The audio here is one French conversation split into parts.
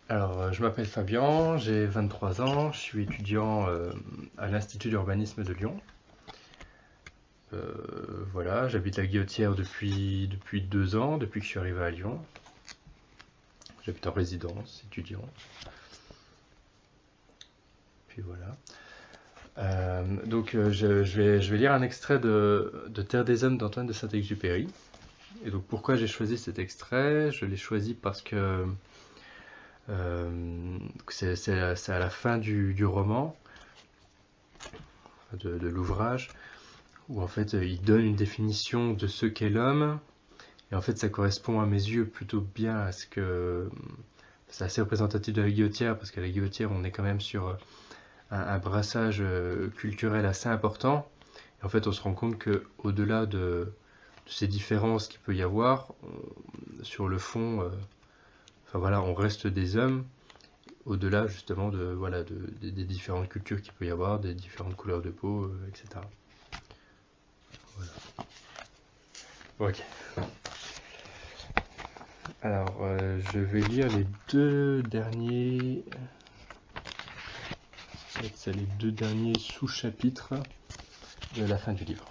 Je m'appelle Fabien, j'ai 23 ans, je suis étudiant à l'Institut d'urbanisme de Lyon. Voilà, j'habite la Guillotière depuis 2 ans, depuis que je suis arrivé à Lyon. J'habite en résidence étudiante. Puis voilà. Je vais lire un extrait de Terre des Hommes d'Antoine de Saint-Exupéry. Et donc pourquoi j'ai choisi cet extrait? Je l'ai choisi parce que c'est à la fin du roman, de l'ouvrage, où en fait il donne une définition de ce qu'est l'homme, et en fait ça correspond à mes yeux plutôt bien à ce que... C'est assez représentatif de la Guillotière, parce qu'à la Guillotière on est quand même sur un brassage culturel assez important, et en fait on se rend compte que au-delà de ces différences qu'il peut y avoir, sur le fond, enfin voilà, on reste des hommes, au-delà justement des différentes cultures qu'il peut y avoir, des différentes couleurs de peau, etc. Voilà. Ok. Je vais lire les deux derniers. C'est les deux derniers sous-chapitres de la fin du livre.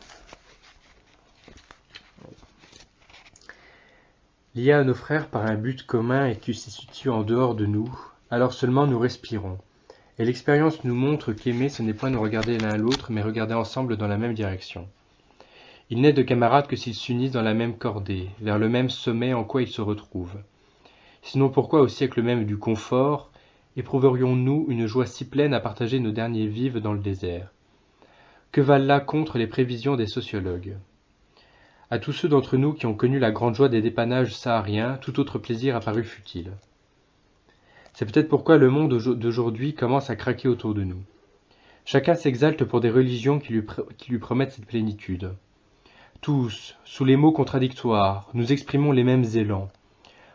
Liés à nos frères par un but commun et qui se situe en dehors de nous, alors seulement nous respirons. Et l'expérience nous montre qu'aimer, ce n'est point nous regarder l'un l'autre, mais regarder ensemble dans la même direction. Il n'est de camarades que s'ils s'unissent dans la même cordée, vers le même sommet en quoi ils se retrouvent. Sinon pourquoi au siècle même du confort éprouverions-nous une joie si pleine à partager nos derniers vives dans le désert? Que valent là contre les prévisions des sociologues? À tous ceux d'entre nous qui ont connu la grande joie des dépannages sahariens, tout autre plaisir a paru futile. C'est peut-être pourquoi le monde d'aujourd'hui commence à craquer autour de nous. Chacun s'exalte pour des religions qui lui promettent cette plénitude. Tous, sous les mots contradictoires, nous exprimons les mêmes élans.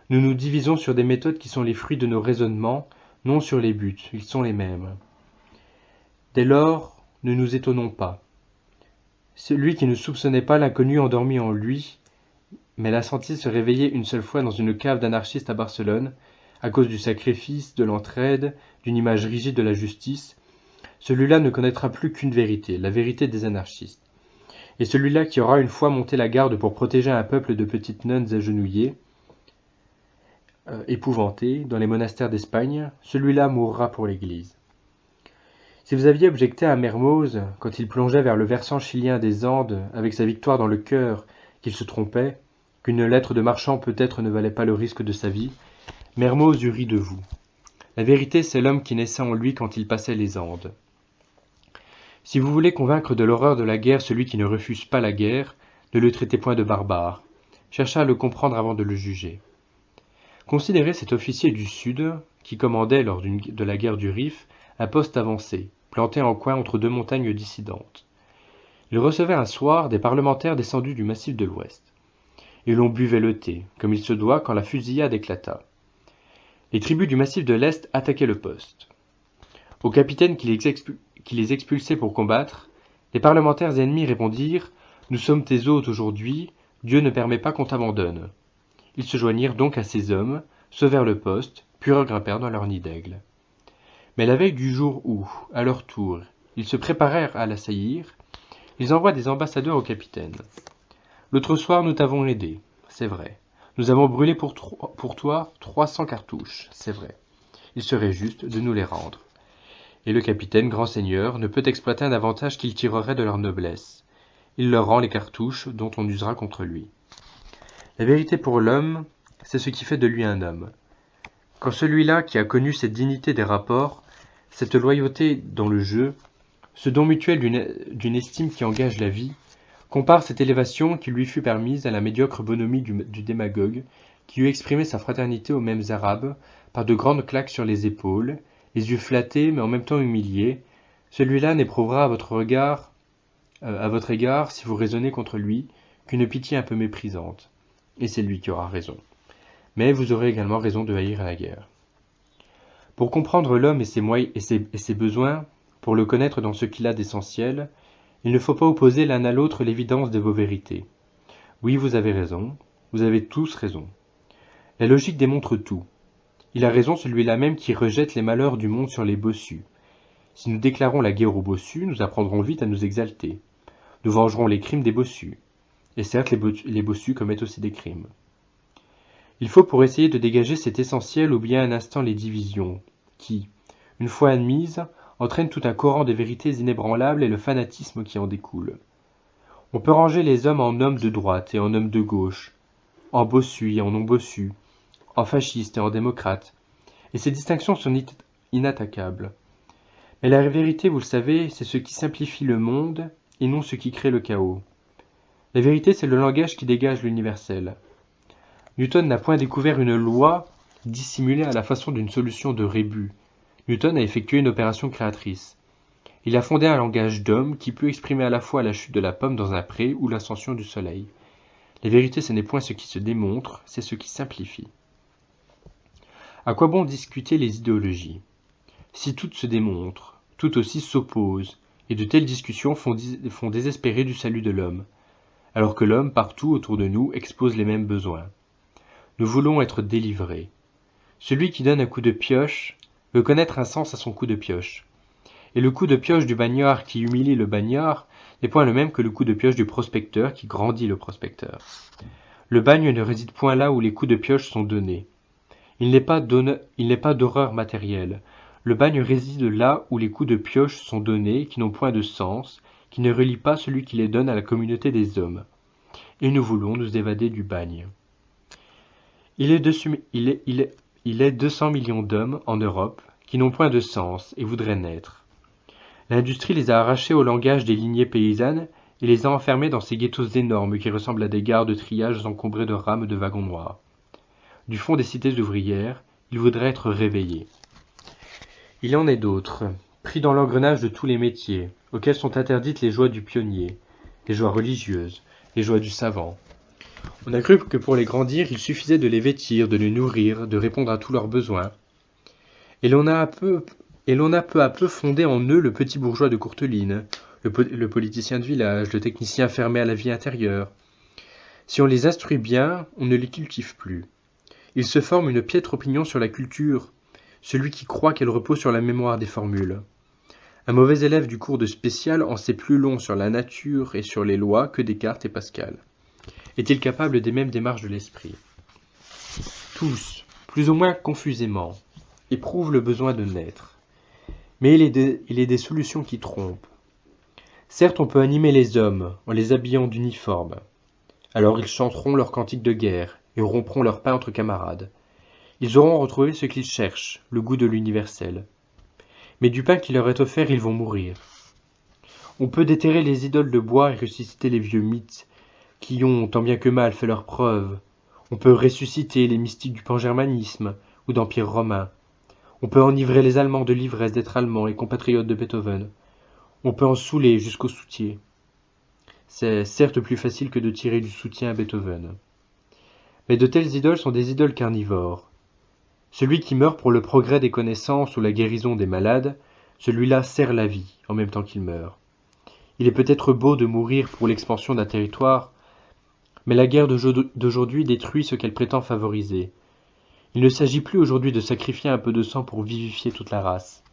Nous nous divisons sur des méthodes qui sont les fruits de nos raisonnements, non sur les buts, ils sont les mêmes. Dès lors, ne nous étonnons pas. Celui qui ne soupçonnait pas l'inconnu endormi en lui, mais l'a senti se réveiller une seule fois dans une cave d'anarchistes à Barcelone, à cause du sacrifice, de l'entraide, d'une image rigide de la justice, celui-là ne connaîtra plus qu'une vérité, la vérité des anarchistes. Et celui-là qui aura une fois monté la garde pour protéger un peuple de petites nonnes agenouillées, épouvantées, dans les monastères d'Espagne, celui-là mourra pour l'Église. Si vous aviez objecté à Mermoz, quand il plongeait vers le versant chilien des Andes, avec sa victoire dans le cœur, qu'il se trompait, qu'une lettre de marchand peut-être ne valait pas le risque de sa vie, Mermoz eût ri de vous. La vérité, c'est l'homme qui naissait en lui quand il passait les Andes. Si vous voulez convaincre de l'horreur de la guerre celui qui ne refuse pas la guerre, ne le traitez point de barbare. Cherchez à le comprendre avant de le juger. Considérez cet officier du Sud, qui commandait lors de la guerre du Rif un poste avancé, planté en coin entre deux montagnes dissidentes. Il recevait un soir des parlementaires descendus du massif de l'Ouest. Et l'on buvait le thé, comme il se doit, quand la fusillade éclata. Les tribus du massif de l'Est attaquaient le poste. Au capitaine qui les expulsait pour combattre, les parlementaires ennemis répondirent « Nous sommes tes hôtes aujourd'hui, Dieu ne permet pas qu'on t'abandonne. » Ils se joignirent donc à ces hommes, sauvèrent le poste, puis regrimpèrent dans leur nid d'aigle. Mais la veille du jour où, à leur tour, ils se préparèrent à l'assaillir, ils envoient des ambassadeurs au capitaine. L'autre soir, nous t'avons aidé, c'est vrai. Nous avons brûlé pour toi 300 cartouches, c'est vrai. Il serait juste de nous les rendre. Et le capitaine, grand seigneur, ne peut exploiter un avantage qu'il tirerait de leur noblesse. Il leur rend les cartouches dont on usera contre lui. La vérité pour l'homme, c'est ce qui fait de lui un homme. Quand celui-là qui a connu cette dignité des rapports, cette loyauté dans le jeu, ce don mutuel d'une estime qui engage la vie, compare cette élévation qui lui fut permise à la médiocre bonhomie du démagogue, qui eut exprimé sa fraternité aux mêmes arabes par de grandes claques sur les épaules, les yeux flattés mais en même temps humiliés, celui-là n'éprouvera à votre égard, si vous raisonnez contre lui, qu'une pitié un peu méprisante. Et c'est lui qui aura raison. Mais vous aurez également raison de haïr la guerre. Pour comprendre l'homme et ses besoins, pour le connaître dans ce qu'il a d'essentiel, il ne faut pas opposer l'un à l'autre l'évidence de vos vérités. Oui, vous avez raison, vous avez tous raison. La logique démontre tout. Il a raison celui-là même qui rejette les malheurs du monde sur les bossus. Si nous déclarons la guerre aux bossus, nous apprendrons vite à nous exalter. Nous vengerons les crimes des bossus. Et certes, les bossus commettent aussi des crimes. Il faut pour essayer de dégager cet essentiel oublier un instant les divisions, qui, une fois admises, entraînent tout un courant de vérités inébranlables et le fanatisme qui en découle. On peut ranger les hommes en hommes de droite et en hommes de gauche, en bossus et en non-bossus, en fascistes et en démocrates, et ces distinctions sont inattaquables. Mais la vérité, vous le savez, c'est ce qui simplifie le monde et non ce qui crée le chaos. La vérité, c'est le langage qui dégage l'universel. Newton n'a point découvert une loi dissimulée à la façon d'une solution de rébus. Newton a effectué une opération créatrice. Il a fondé un langage d'homme qui peut exprimer à la fois la chute de la pomme dans un pré ou l'ascension du soleil. La vérité, ce n'est point ce qui se démontre, c'est ce qui simplifie. À quoi bon discuter les idéologies? Si toutes se démontrent, toutes aussi s'opposent, et de telles discussions font désespérer du salut de l'homme, alors que l'homme, partout autour de nous, expose les mêmes besoins. Nous voulons être délivrés. Celui qui donne un coup de pioche veut connaître un sens à son coup de pioche. Et le coup de pioche du bagnard qui humilie le bagnard n'est point le même que le coup de pioche du prospecteur qui grandit le prospecteur. Le bagne ne réside point là où les coups de pioche sont donnés. Il n'est pas d'horreur matérielle. Le bagne réside là où les coups de pioche sont donnés, qui n'ont point de sens, qui ne relient pas celui qui les donne à la communauté des hommes. Et nous voulons nous évader du bagne. Il est 200 millions d'hommes en Europe qui n'ont point de sens et voudraient naître. L'industrie les a arrachés au langage des lignées paysannes et les a enfermés dans ces ghettos énormes qui ressemblent à des gares de triage encombrées de rames de wagons noirs. Du fond des cités ouvrières, ils voudraient être réveillés. Il y en est d'autres, pris dans l'engrenage de tous les métiers, auxquels sont interdites les joies du pionnier, les joies religieuses, les joies du savant. On a cru que pour les grandir, il suffisait de les vêtir, de les nourrir, de répondre à tous leurs besoins. Et l'on a peu à peu fondé en eux le petit bourgeois de Courteline, le politicien de village, le technicien fermé à la vie intérieure. Si on les instruit bien, on ne les cultive plus. Il se forme une piètre opinion sur la culture, celui qui croit qu'elle repose sur la mémoire des formules. Un mauvais élève du cours de spécial en sait plus long sur la nature et sur les lois que Descartes et Pascal. Est-il capable des mêmes démarches de l'esprit? Tous, plus ou moins confusément, éprouvent le besoin de naître. Mais il est des solutions qui trompent. Certes, on peut animer les hommes en les habillant d'uniforme. Alors ils chanteront leurs cantiques de guerre et rompront leur pain entre camarades. Ils auront retrouvé ce qu'ils cherchent, le goût de l'universel. Mais du pain qui leur est offert, ils vont mourir. On peut déterrer les idoles de bois et ressusciter les vieux mythes, qui ont, tant bien que mal, fait leurs preuves. On peut ressusciter les mystiques du pangermanisme ou d'Empire romain. On peut enivrer les Allemands de l'ivresse d'être Allemands et compatriotes de Beethoven. On peut en saouler jusqu'au soutier. C'est certes plus facile que de tirer du soutien à Beethoven. Mais de telles idoles sont des idoles carnivores. Celui qui meurt pour le progrès des connaissances ou la guérison des malades, celui-là sert la vie en même temps qu'il meurt. Il est peut-être beau de mourir pour l'expansion d'un territoire, mais la guerre d'aujourd'hui détruit ce qu'elle prétend favoriser. Il ne s'agit plus aujourd'hui de sacrifier un peu de sang pour vivifier toute la race.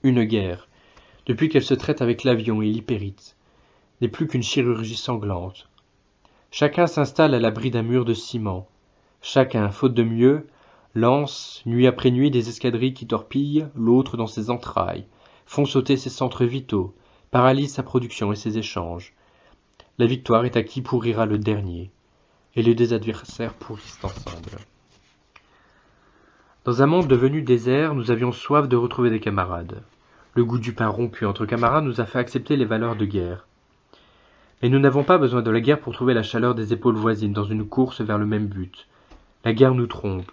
Une guerre, depuis qu'elle se traite avec l'avion et l'hypérite, n'est plus qu'une chirurgie sanglante. Chacun s'installe à l'abri d'un mur de ciment. Chacun, faute de mieux, lance, nuit après nuit, des escadrilles qui torpillent l'autre dans ses entrailles, font sauter ses centres vitaux, paralysent sa production et ses échanges. La victoire est à qui pourrira le dernier, et les deux adversaires pourrissent ensemble. Dans un monde devenu désert, nous avions soif de retrouver des camarades. Le goût du pain rompu entre camarades nous a fait accepter les valeurs de guerre. Mais nous n'avons pas besoin de la guerre pour trouver la chaleur des épaules voisines dans une course vers le même but. La guerre nous trompe.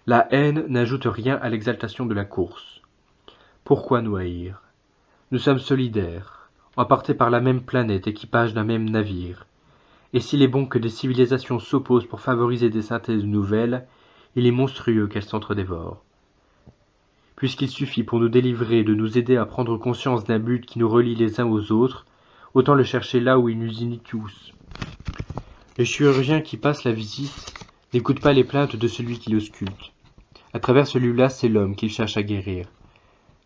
La haine n'ajoute rien à l'exaltation de la course. Pourquoi nous haïr? Nous sommes solidaires, emportés par la même planète, équipage d'un même navire. Et s'il est bon que des civilisations s'opposent pour favoriser des synthèses nouvelles, il est monstrueux qu'elles s'entre-dévorent. Puisqu'il suffit pour nous délivrer de nous aider à prendre conscience d'un but qui nous relie les uns aux autres, autant le chercher là où il nous unit tous. Le chirurgien qui passe la visite n'écoute pas les plaintes de celui qui l'ausculte. À travers celui-là, c'est l'homme qu'il cherche à guérir.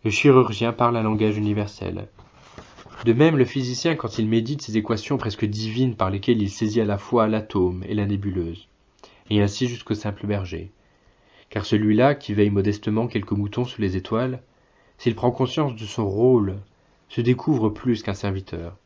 Le chirurgien parle un langage universel. De même, le physicien, quand il médite ces équations presque divines par lesquelles il saisit à la fois l'atome et la nébuleuse, et ainsi jusqu'au simple berger. Car celui-là, qui veille modestement quelques moutons sous les étoiles, s'il prend conscience de son rôle, se découvre plus qu'un serviteur.